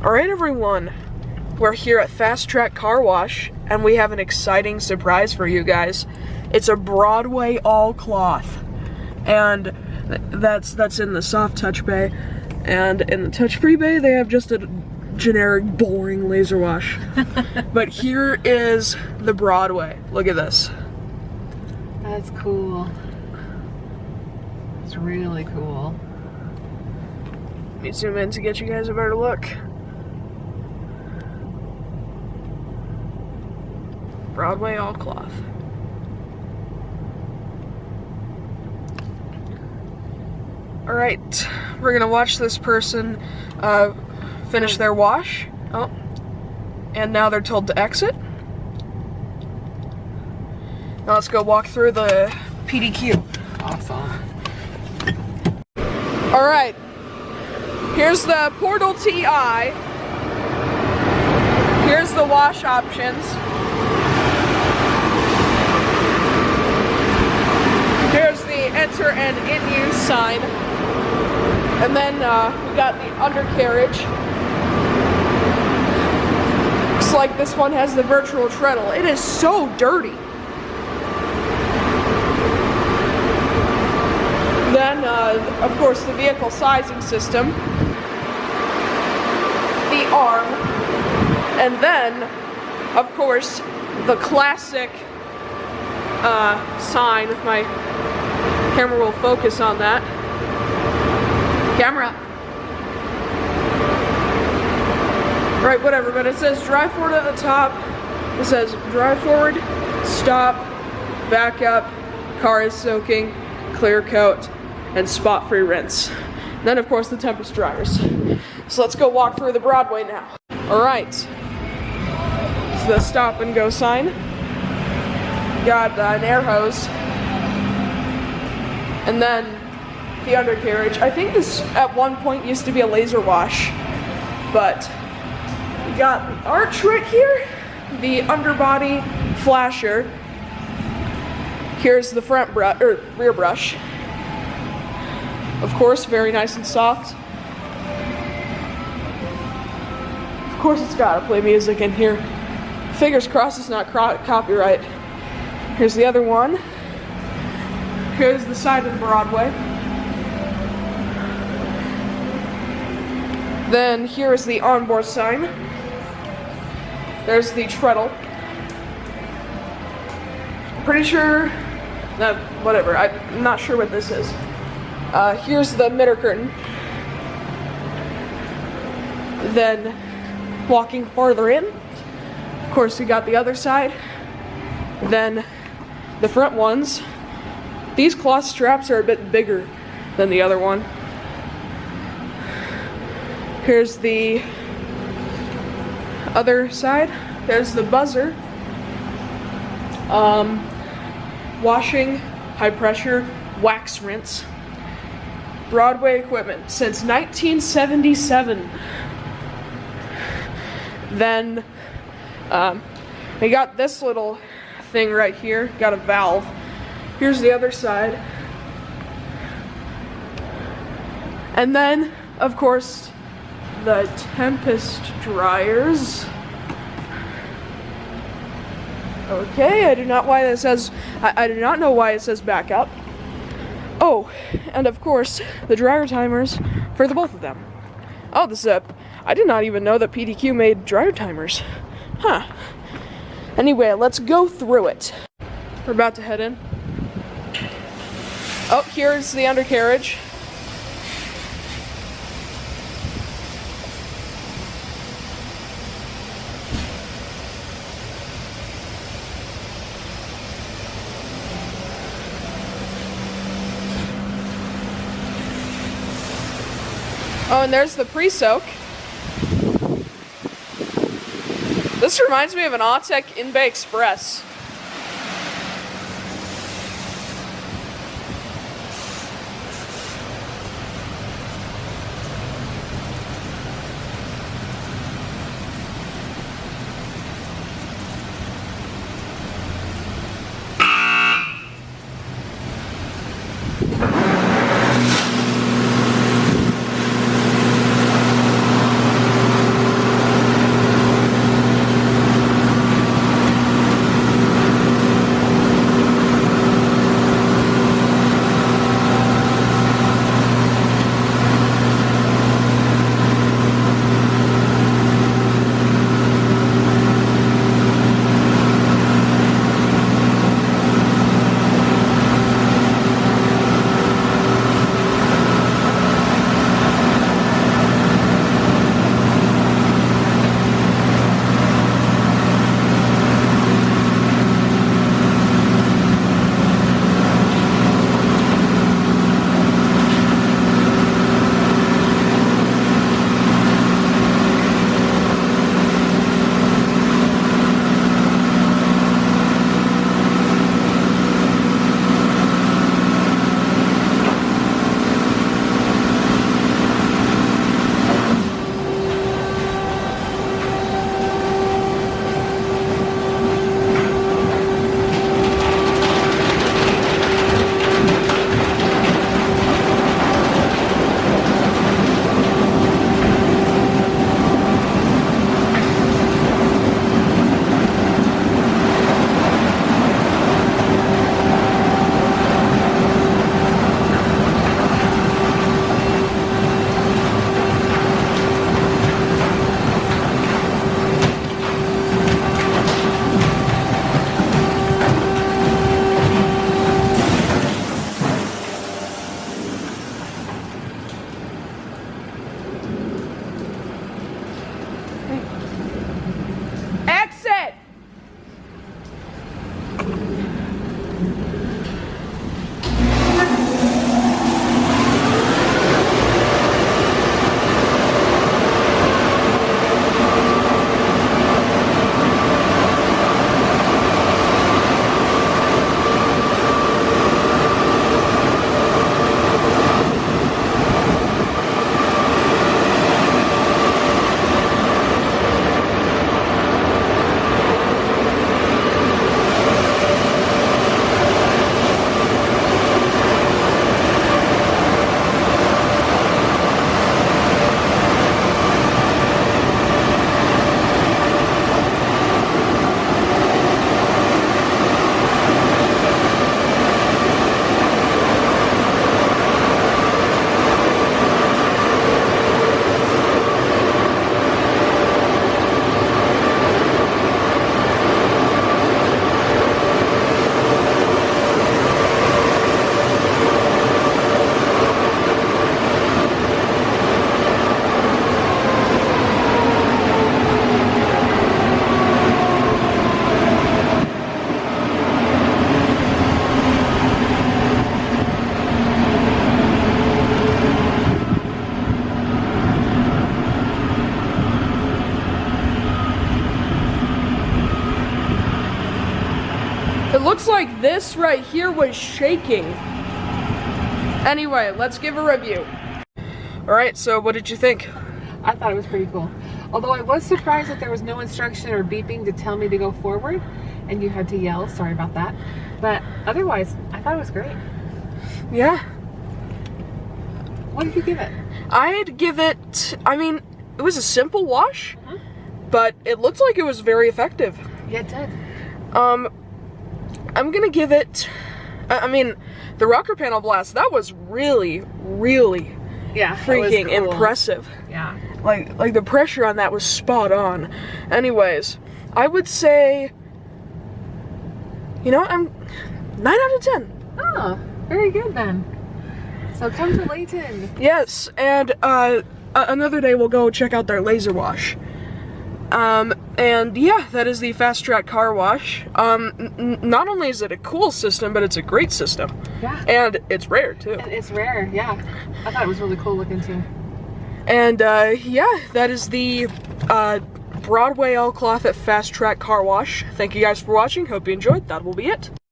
Alright everyone, we're here at Fast Track Car Wash, and we have an exciting surprise for you guys. It's a Broadway all cloth, and that's in the soft touch bay, and in the touch free bay they have just a generic boring laser wash. But here is the Broadway. Look at this. That's cool. It's really cool. Let me zoom in to get you guys a better look. Broadway all cloth. Alright, we're gonna watch this person finish their wash. Oh, and now they're told to exit. Now let's go walk through the PDQ. Awesome. Alright, here's the Portal TI. Here's the wash options. Here's the enter and in use sign. And then we got the undercarriage. Looks like this one has the virtual treadle. It is so dirty. Then, of course, the vehicle sizing system. The arm. And then, of course, the classic sign, if my camera will focus on that. Camera. Right, whatever, but it says drive forward at the top. It says drive forward, stop, back up, car is soaking, clear coat, and spot free rinse. And then, of course, the Tempest dryers. So let's go walk through the Broadway now. Alright. It's the stop and go sign. Got an air hose. And then the undercarriage. I think this at one point used to be a laser wash, but we got the arch right here, the underbody flasher. Here's the front brush or rear brush. Of course, very nice and soft. Of course, it's gotta play music in here. Fingers crossed it's not copyright. Here's the other one. Here's the side of the Broadway. Then here is the onboard sign. There's the treadle. Pretty sure, whatever, I'm not sure what this is. Here's the midder curtain. Then walking farther in, of course we got the other side. Then the front ones. These cloth straps are a bit bigger than the other one. Here's the other side. There's the buzzer. Washing, high pressure, wax rinse. Broadway equipment since 1977. Then we got this little thing right here. Got a valve. Here's the other side. And then, of course, the Tempest dryers. Okay, I do not know why it says back up. Oh, and of course, the dryer timers for the both of them. Oh, this is I did not even know that PDQ made dryer timers. Huh. Anyway, let's go through it. We're about to head in. Oh, here's the undercarriage. Oh, and there's the pre-soak. This reminds me of an Autech In-Bay Express. looks like this right here was shaking. Anyway, let's give a review. Alright, so what did you think? I thought it was pretty cool. Although I was surprised that there was no instruction or beeping to tell me to go forward, and you had to yell. Sorry about that. But otherwise, I thought it was great. Yeah. What did you give it? I'd give it, I mean, it was a simple wash, but it looked like it was very effective. Yeah, it did. I'm gonna give it, I mean, the rocker panel blast, that was really, really freaking cool. Impressive. Yeah. Like the pressure on that was spot on. Anyways, I would say, you know, I'm 9 out of 10. Oh, very good then. So come to Layton. Yes, and another day we'll go check out their laser wash. And yeah, that is the Fast Track car wash. Not only is it a cool system, but it's a great system. Yeah. And it's rare too. And it's rare, yeah. I thought it was really cool looking too. And yeah, that is the Broadway all cloth at Fast Track car wash. Thank you guys for watching. Hope you enjoyed. That will be it.